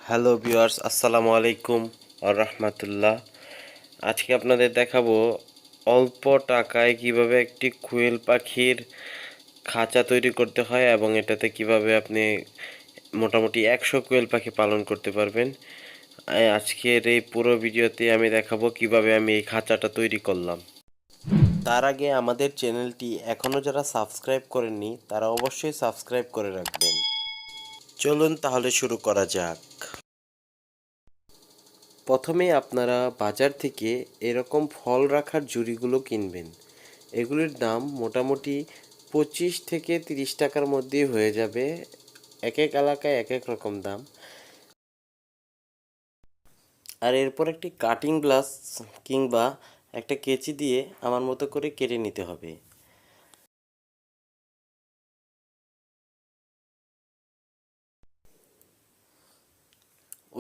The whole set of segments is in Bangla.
হ্যালো ভিউয়ার্স, আসসালামু আলাইকুম রাহমাতুল্লাহ। আজকে আপনাদের দেখাবো অল্প টাকায় কিভাবে একটি কোয়েল পাখির খাঁচা তৈরি করতে হয় এবং এটাতে কিভাবে আপনি মোটামুটি 100 কোয়েল পাখি পালন করতে পারবেন। আজকের এই পুরো ভিডিওতে আমি দেখাবো কিভাবে আমি এই খাঁচাটা তৈরি করলাম। তার আগে আমাদের চ্যানেলটি এখনও যারা সাবস্ক্রাইব করেননি তারা অবশ্যই সাবস্ক্রাইব করে রাখবেন। চলুন তাহলে শুরু করা যাক। প্রথমে আপনারা বাজার থেকে এরকম ফল রাখার ঝুড়িগুলো কিনবেন। এগুলির দাম মোটামুটি 25 থেকে 30 টাকার মধ্যেই হয়ে যাবে। এক এক এলাকায় এক এক রকম দাম। আর এরপর একটি কাটিং গ্লাস কিংবা একটা কেচি দিয়ে আমার মতো করে কেটে নিতে হবে।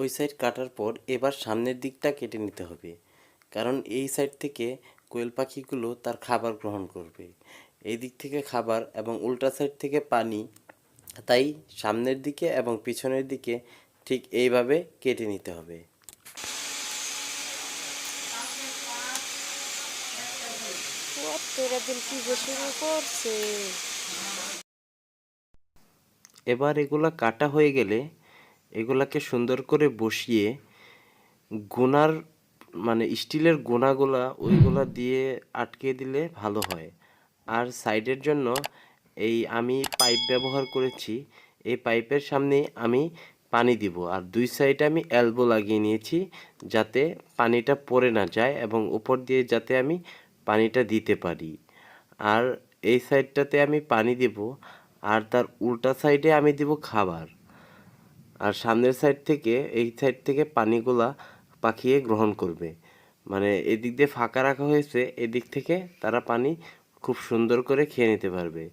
ওই সাইড কাটার পর এবার সামনের দিকটা কেটে নিতে হবে, কারণ এই সাইড থেকে কোয়েল পাখিগুলো তার খাবার গ্রহণ করবে। এই দিক থেকে খাবার এবং উল্টা সাইড থেকে পানি, তাই সামনের দিকে এবং পিছনের দিকে ঠিক এইভাবে কেটে নিতে হবে। এবার এগুলা কাটা হয়ে গেলে এগুলাকে সুন্দর করে বসিয়ে গোনার স্টিলের গোনাগুলা ওইগুলা দিয়ে আটকে দিলে ভালো হয়। আর সাইডের জন্য আমি পাইপ ব্যবহার করেছি। এই পাইপের সামনে আমি পানি দিব, আর দুই সাইডে আমি এলবো লাগিয়ে নিয়েছি যাতে পানিটা পড়ে না যায় এবং উপর দিয়ে যাতে আমি পানিটা দিতে পারি। আর এই সাইডটাতে আমি পানি দিব, আর তার উল্টা সাইডে আমি দিব খাবার। আর সামনের সাইড থেকে এই সাইড থেকে পানিগুলা পাখিয়ে গ্রহণ করবে। এদিক দিয়ে ফাঁকা রাখা হয়েছে, এদিক থেকে তারা পানি খুব সুন্দর করে খেয়ে নিতে পারবে।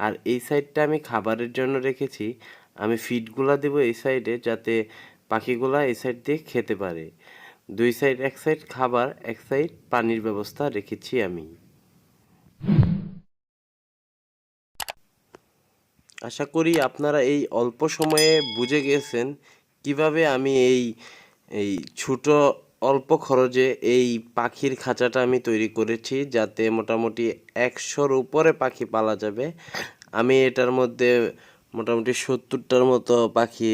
আর এই সাইডটা আমি খাবারের জন্য রেখেছি। আমি ফিডগুলা দেবো এই সাইডে যাতে পাখিগুলা এই সাইড দিয়ে খেতে পারে। দুই সাইড, এক সাইড খাবার, এক সাইড পানির ব্যবস্থা রেখেছি আমি। আশা করি আপনারা এই অল্প সময়ে বুঝে গেছেন কিভাবে আমি এই ছোট অল্প খরচে এই পাখির খাঁচাটা আমি তৈরি করেছি, যাতে মোটামুটি 100-র উপরে পাখি পালা যাবে। আমি এটার মধ্যে মোটামুটি 70টার মতো পাখি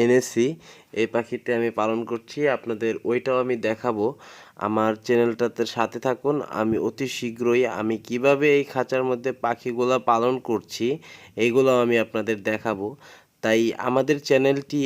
এনেছি। এই পাখিটা আমি পালন করছি, আপনাদের ওইটাও আমি দেখাবো। আমার চ্যানেলটাতে সাথে থাকুন। আমি অতি শীঘ্রই আমি কিভাবে এই খাঁচার মধ্যে পাখিগুলা পালন করছি এইগুলো আমি আপনাদের দেখাবো। তাই আমাদের চ্যানেলটি